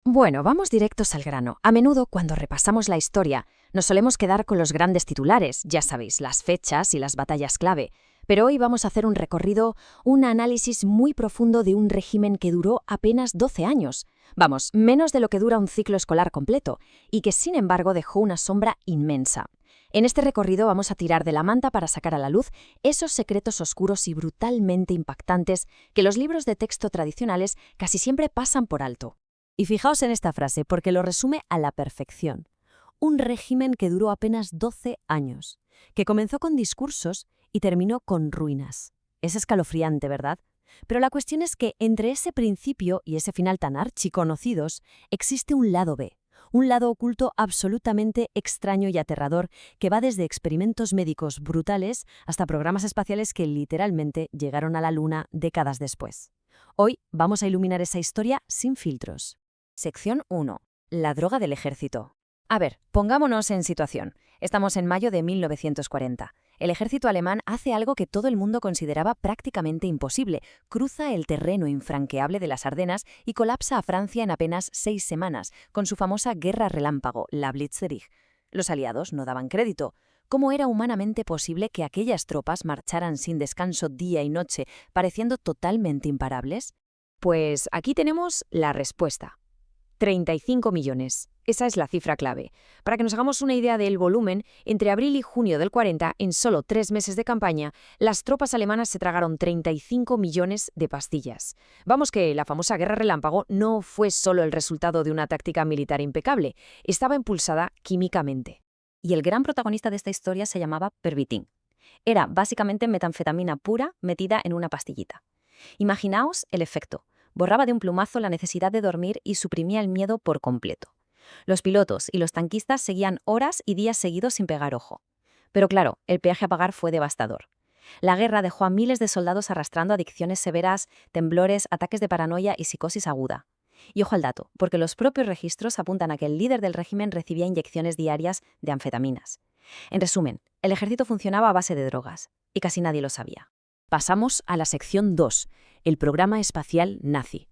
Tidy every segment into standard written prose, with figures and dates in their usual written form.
Bueno, vamos directos al grano. A menudo, cuando repasamos la historia, nos solemos quedar con los grandes titulares, ya sabéis, las fechas y las batallas clave. Pero hoy vamos a hacer un recorrido, un análisis muy profundo de un régimen que duró apenas 12 años. Vamos, menos de lo que dura un ciclo escolar completo, y que sin embargo dejó una sombra inmensa. En este recorrido vamos a tirar de la manta para sacar a la luz esos secretos oscuros y brutalmente impactantes que los libros de texto tradicionales casi siempre pasan por alto. Y fijaos en esta frase, porque lo resume a la perfección. Un régimen que duró apenas 12 años, que comenzó con discursos y terminó con ruinas. Es escalofriante, ¿verdad? Pero la cuestión es que entre ese principio y ese final tan archiconocidos existe un lado B, un lado oculto absolutamente extraño y aterrador que va desde experimentos médicos brutales hasta programas espaciales que literalmente llegaron a la Luna décadas después. Hoy vamos a iluminar esa historia sin filtros. Sección 1. La droga del ejército. A ver, pongámonos en situación. Estamos en mayo de 1940. El ejército alemán hace algo que todo el mundo consideraba prácticamente imposible. Cruza el terreno infranqueable de las Ardenas y colapsa a Francia en apenas 6 semanas, con su famosa guerra relámpago, la Blitzkrieg. Los aliados no daban crédito. ¿Cómo era humanamente posible que aquellas tropas marcharan sin descanso día y noche, pareciendo totalmente imparables? Pues aquí tenemos la respuesta. 35 millones. Esa es la cifra clave. Para que nos hagamos una idea del volumen, entre abril y junio del 40, en solo 3 meses de campaña, las tropas alemanas se tragaron 35 millones de pastillas. Vamos que la famosa guerra relámpago no fue solo el resultado de una táctica militar impecable, estaba impulsada químicamente. Y el gran protagonista de esta historia se llamaba Pervitin. Era básicamente metanfetamina pura metida en una pastillita. Imaginaos el efecto. Borraba de un plumazo la necesidad de dormir y suprimía el miedo por completo. Los pilotos y los tanquistas seguían horas y días seguidos sin pegar ojo. Pero claro, el peaje a pagar fue devastador. La guerra dejó a miles de soldados arrastrando adicciones severas, temblores, ataques de paranoia y psicosis aguda. Y ojo al dato, porque los propios registros apuntan a que el líder del régimen recibía inyecciones diarias de anfetaminas. En resumen, el ejército funcionaba a base de drogas, y casi nadie lo sabía. Pasamos a la sección 2, el programa espacial nazi.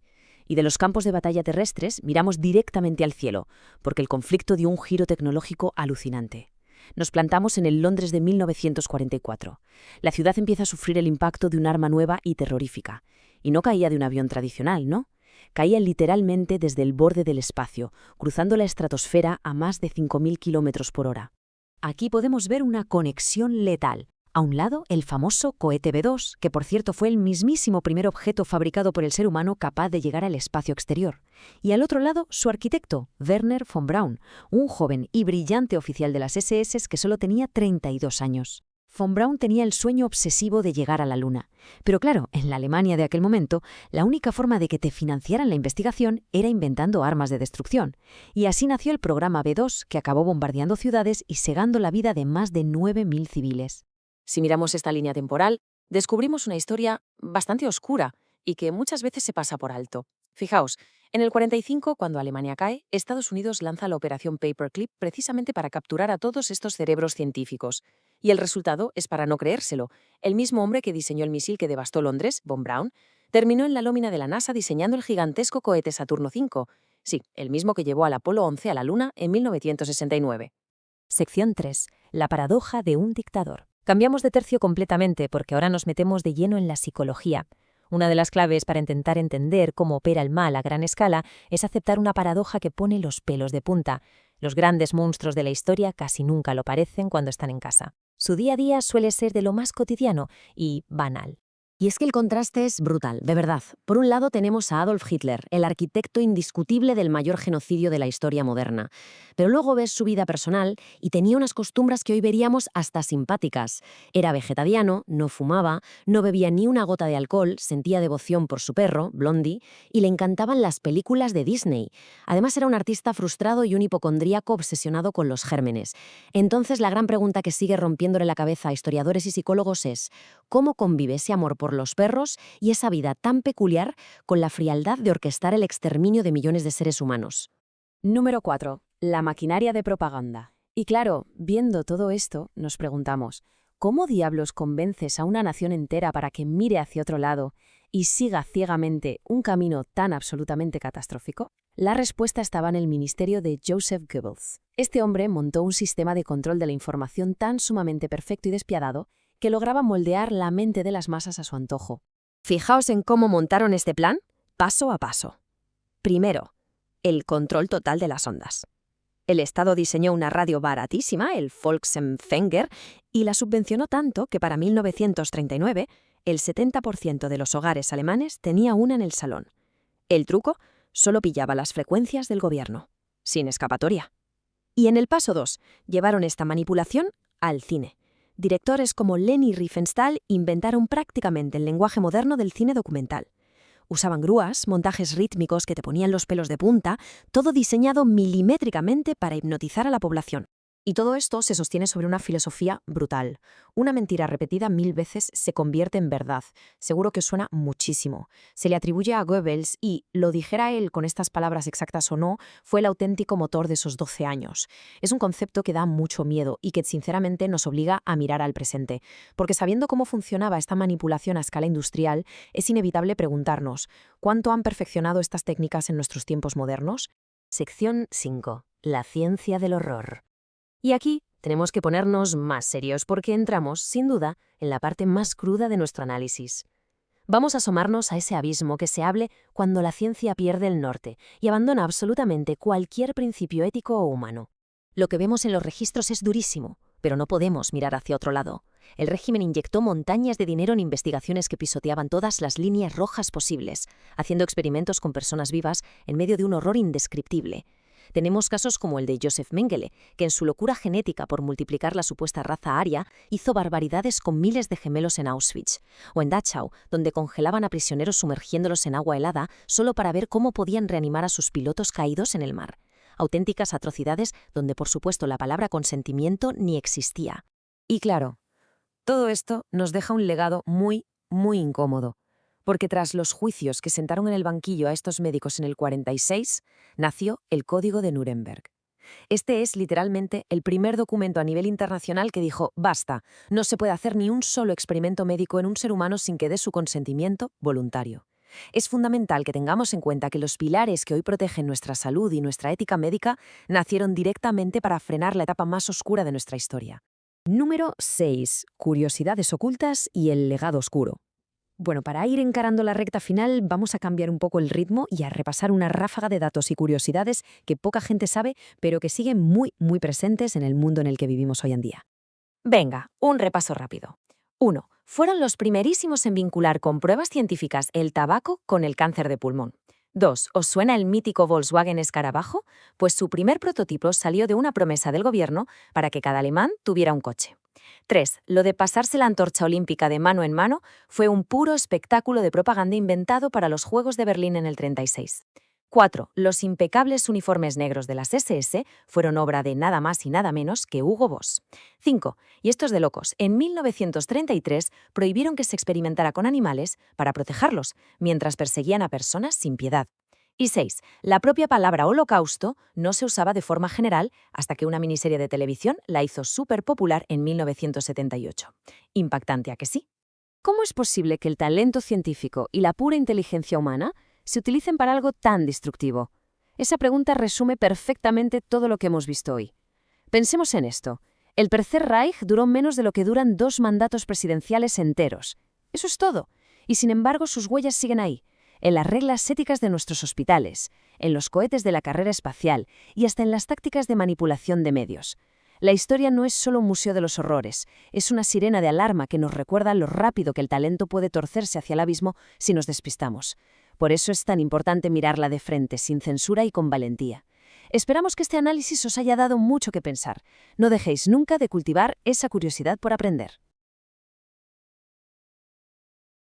Y de los campos de batalla terrestres miramos directamente al cielo, porque el conflicto dio un giro tecnológico alucinante. Nos plantamos en el Londres de 1944. La ciudad empieza a sufrir el impacto de un arma nueva y terrorífica. Y no caía de un avión tradicional, ¿no? Caía literalmente desde el borde del espacio, cruzando la estratosfera a más de 5.000 kilómetros por hora. Aquí podemos ver una conexión letal. A un lado, el famoso cohete B-2, que por cierto fue el mismísimo primer objeto fabricado por el ser humano capaz de llegar al espacio exterior. Y al otro lado, su arquitecto, Wernher von Braun, un joven y brillante oficial de las SS que solo tenía 32 años. Von Braun tenía el sueño obsesivo de llegar a la Luna. Pero claro, en la Alemania de aquel momento, la única forma de que te financiaran la investigación era inventando armas de destrucción. Y así nació el programa B-2, que acabó bombardeando ciudades y segando la vida de más de 9.000 civiles. Si miramos esta línea temporal, descubrimos una historia bastante oscura y que muchas veces se pasa por alto. Fijaos, en el 45, cuando Alemania cae, Estados Unidos lanza la Operación Paperclip precisamente para capturar a todos estos cerebros científicos. Y el resultado es para no creérselo. El mismo hombre que diseñó el misil que devastó Londres, von Braun, terminó en la nómina de la NASA diseñando el gigantesco cohete Saturno V. Sí, el mismo que llevó al Apolo 11 a la Luna en 1969. Sección 3. La paradoja de un dictador. Cambiamos de tercio completamente porque ahora nos metemos de lleno en la psicología. Una de las claves para intentar entender cómo opera el mal a gran escala es aceptar una paradoja que pone los pelos de punta. Los grandes monstruos de la historia casi nunca lo parecen cuando están en casa. Su día a día suele ser de lo más cotidiano y banal. Y es que el contraste es brutal, de verdad. Por un lado tenemos a Adolf Hitler, el arquitecto indiscutible del mayor genocidio de la historia moderna. Pero luego ves su vida personal y tenía unas costumbres que hoy veríamos hasta simpáticas. Era vegetariano, no fumaba, no bebía ni una gota de alcohol, sentía devoción por su perro, Blondie, y le encantaban las películas de Disney. Además era un artista frustrado y un hipocondríaco obsesionado con los gérmenes. Entonces la gran pregunta que sigue rompiéndole la cabeza a historiadores y psicólogos es: ¿cómo convive ese amor por los perros y esa vida tan peculiar con la frialdad de orquestar el exterminio de millones de seres humanos? Número 4. La maquinaria de propaganda. Y claro, viendo todo esto, nos preguntamos, ¿cómo diablos convences a una nación entera para que mire hacia otro lado y siga ciegamente un camino tan absolutamente catastrófico? La respuesta estaba en el ministerio de Joseph Goebbels. Este hombre montó un sistema de control de la información tan sumamente perfecto y despiadado que lograba moldear la mente de las masas a su antojo. Fijaos en cómo montaron este plan, paso a paso. Primero, el control total de las ondas. El Estado diseñó una radio baratísima, el Volksempfänger, y la subvencionó tanto que para 1939 el 70% de los hogares alemanes tenía una en el salón. El truco solo pillaba las frecuencias del gobierno, sin escapatoria. Y en el paso 2, llevaron esta manipulación al cine. Directores como Leni Riefenstahl inventaron prácticamente el lenguaje moderno del cine documental. Usaban grúas, montajes rítmicos que te ponían los pelos de punta, todo diseñado milimétricamente para hipnotizar a la población. Y todo esto se sostiene sobre una filosofía brutal. Una mentira repetida 1000 veces se convierte en verdad. Seguro que os suena muchísimo. Se le atribuye a Goebbels y, lo dijera él con estas palabras exactas o no, fue el auténtico motor de esos 12 años. Es un concepto que da mucho miedo y que sinceramente nos obliga a mirar al presente. Porque sabiendo cómo funcionaba esta manipulación a escala industrial, es inevitable preguntarnos, ¿cuánto han perfeccionado estas técnicas en nuestros tiempos modernos? Sección 5. La ciencia del horror. Y aquí tenemos que ponernos más serios porque entramos, sin duda, en la parte más cruda de nuestro análisis. Vamos a asomarnos a ese abismo que se hable cuando la ciencia pierde el norte y abandona absolutamente cualquier principio ético o humano. Lo que vemos en los registros es durísimo, pero no podemos mirar hacia otro lado. El régimen inyectó montañas de dinero en investigaciones que pisoteaban todas las líneas rojas posibles, haciendo experimentos con personas vivas en medio de un horror indescriptible. Tenemos casos como el de Joseph Mengele, que en su locura genética por multiplicar la supuesta raza aria, hizo barbaridades con miles de gemelos en Auschwitz, o en Dachau, donde congelaban a prisioneros sumergiéndolos en agua helada solo para ver cómo podían reanimar a sus pilotos caídos en el mar. Auténticas atrocidades donde, por supuesto, la palabra consentimiento ni existía. Y claro, todo esto nos deja un legado muy, muy incómodo. Porque tras los juicios que sentaron en el banquillo a estos médicos en el 46, nació el Código de Nuremberg. Este es literalmente el primer documento a nivel internacional que dijo, basta, no se puede hacer ni un solo experimento médico en un ser humano sin que dé su consentimiento voluntario. Es fundamental que tengamos en cuenta que los pilares que hoy protegen nuestra salud y nuestra ética médica nacieron directamente para frenar la etapa más oscura de nuestra historia. Número 6. Curiosidades ocultas y el legado oscuro. Bueno, para ir encarando la recta final, vamos a cambiar un poco el ritmo y a repasar una ráfaga de datos y curiosidades que poca gente sabe, pero que siguen muy, muy presentes en el mundo en el que vivimos hoy en día. Venga, un repaso rápido. 1. Fueron los primerísimos en vincular con pruebas científicas el tabaco con el cáncer de pulmón. 2. ¿Os suena el mítico Volkswagen Escarabajo? Pues su primer prototipo salió de una promesa del gobierno para que cada alemán tuviera un coche. 3. Lo de pasarse la antorcha olímpica de mano en mano fue un puro espectáculo de propaganda inventado para los Juegos de Berlín en el 36. 4. Los impecables uniformes negros de las SS fueron obra de nada más y nada menos que Hugo Boss. 5. Y esto es de locos, en 1933 prohibieron que se experimentara con animales para protegerlos, mientras perseguían a personas sin piedad. Y 6. La propia palabra holocausto no se usaba de forma general hasta que una miniserie de televisión la hizo súper popular en 1978. Impactante, ¿a que sí? ¿Cómo es posible que el talento científico y la pura inteligencia humana se utilicen para algo tan destructivo? Esa pregunta resume perfectamente todo lo que hemos visto hoy. Pensemos en esto. El Tercer Reich duró menos de lo que duran 2 mandatos presidenciales enteros. Eso es todo. Y sin embargo sus huellas siguen ahí, en las reglas éticas de nuestros hospitales, en los cohetes de la carrera espacial y hasta en las tácticas de manipulación de medios. La historia no es solo un museo de los horrores, es una sirena de alarma que nos recuerda lo rápido que el talento puede torcerse hacia el abismo si nos despistamos. Por eso es tan importante mirarla de frente, sin censura y con valentía. Esperamos que este análisis os haya dado mucho que pensar. No dejéis nunca de cultivar esa curiosidad por aprender.